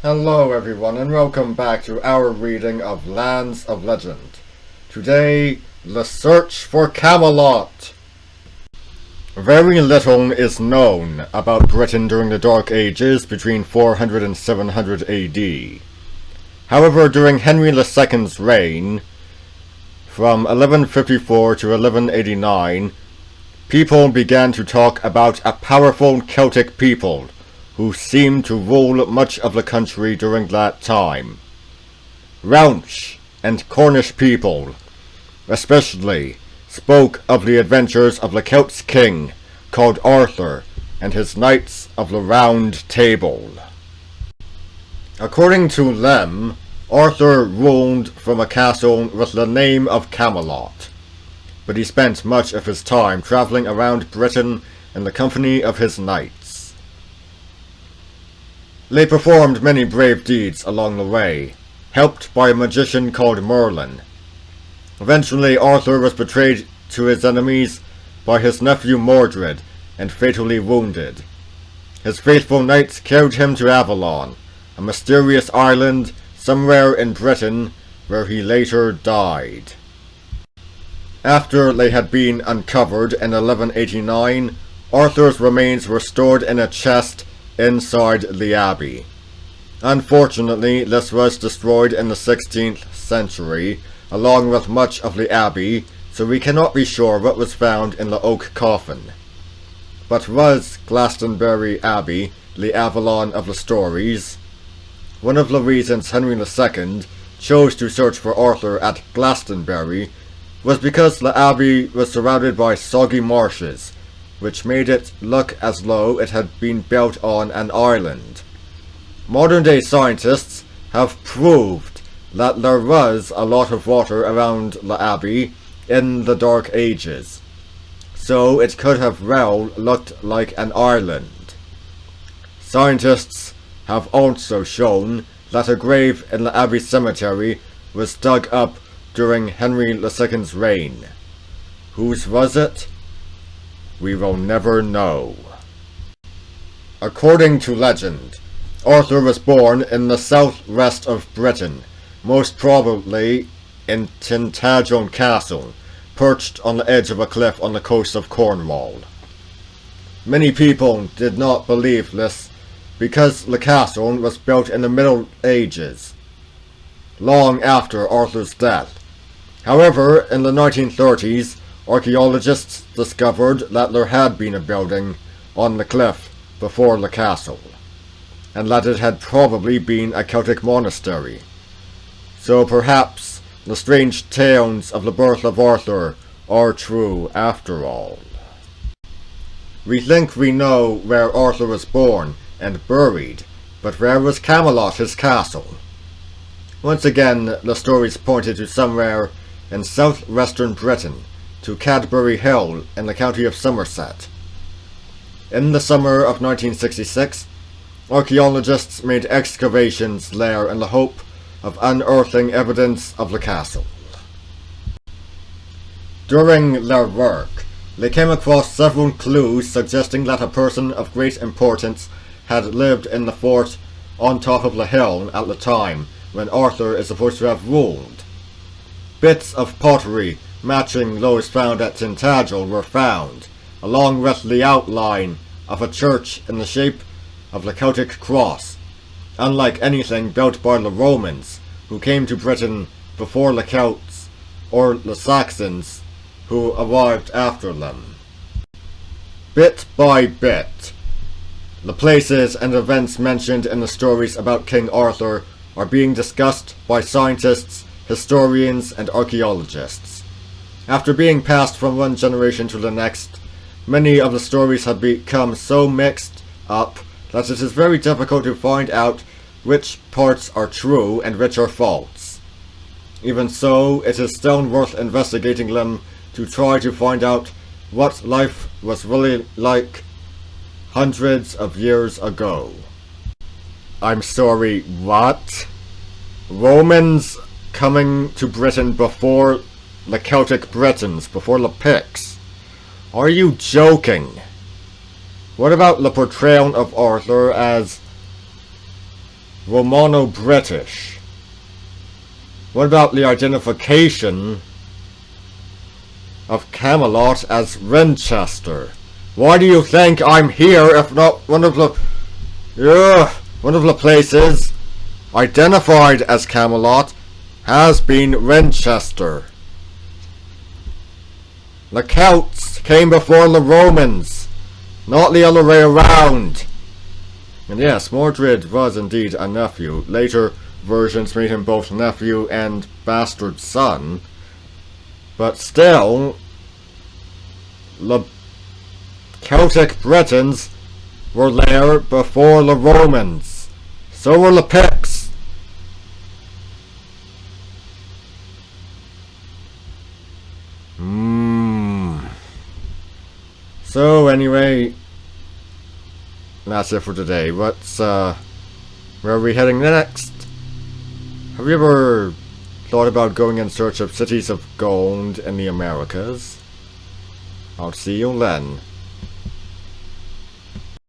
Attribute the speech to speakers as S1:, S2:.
S1: Hello everyone and welcome back to our reading of Lands of Legend. Today, the search for Camelot! Very little is known about Britain during the Dark Ages between 400 and 700 AD. However, during Henry II's reign, from 1154 to 1189, people began to talk about a powerful Celtic people who seemed to rule much of the country during that time. Welsh and Cornish people, especially, spoke of the adventures of the Celts' king, called Arthur, and his Knights of the Round Table. According to them, Arthur ruled from a castle with the name of Camelot, but he spent much of his time traveling around Britain in the company of his knights. They performed many brave deeds along the way, helped by a magician called Merlin. Eventually, Arthur was betrayed to his enemies by his nephew Mordred and fatally wounded. His faithful knights carried him to Avalon, a mysterious island somewhere in Britain where he later died. After they had been uncovered in 1189, Arthur's remains were stored in a chest inside the abbey. Unfortunately, this was destroyed in the 16th century, along with much of the abbey, so we cannot be sure what was found in the oak coffin. But was Glastonbury Abbey the Avalon of the stories? One of the reasons Henry II chose to search for Arthur at Glastonbury was because the abbey was surrounded by soggy marshes, which made it look as though it had been built on an island. Modern-day scientists have proved that there was a lot of water around the abbey in the Dark Ages, so it could have well looked like an island. Scientists have also shown that a grave in the abbey cemetery was dug up during Henry II's reign. Whose was it? We will never know. According to legend, Arthur was born in the southwest of Britain, most probably in Tintagel Castle, perched on the edge of a cliff on the coast of Cornwall. Many people did not believe this because the castle was built in the Middle Ages, long after Arthur's death. However, in the 1930s, archaeologists discovered that there had been a building on the cliff before the castle, and that it had probably been a Celtic monastery. So perhaps the strange tales of the birth of Arthur are true after all. We think we know where Arthur was born and buried, but where was Camelot, his castle? Once again, the stories pointed to somewhere in southwestern Britain, to Cadbury Hill in the county of Somerset. In the summer of 1966, archaeologists made excavations there in the hope of unearthing evidence of the castle. During their work, they came across several clues suggesting that a person of great importance had lived in the fort on top of the hill at the time when Arthur is supposed to have ruled. Bits of pottery matching those found at Tintagel were found, along with the outline of a church in the shape of the Celtic cross, unlike anything built by the Romans, who came to Britain before the Celts, or the Saxons, who arrived after them. Bit by bit, the places and events mentioned in the stories about King Arthur are being discussed by scientists, historians, and archaeologists. After being passed from one generation to the next, many of the stories have become so mixed up that it is very difficult to find out which parts are true and which are false. Even so, it is still worth investigating them to try to find out what life was really like hundreds of years ago. I'm sorry, what? Romans coming to Britain before the Celtic Britons, before the Picts? Are you joking? What about the portrayal of Arthur as Romano-British? What about the identification of Camelot as Winchester? Why do you think I'm here if not one of the places identified as Camelot has been Winchester? The Celts came before the Romans, not the other way around. And yes, Mordred was indeed a nephew. Later versions made him both nephew and bastard son. But still, the Celtic Britons were there before the Romans. So were the Picts. So anyway, that's it for today. Where are we heading next? Have you ever thought about going in search of cities of gold in the Americas? I'll see you then.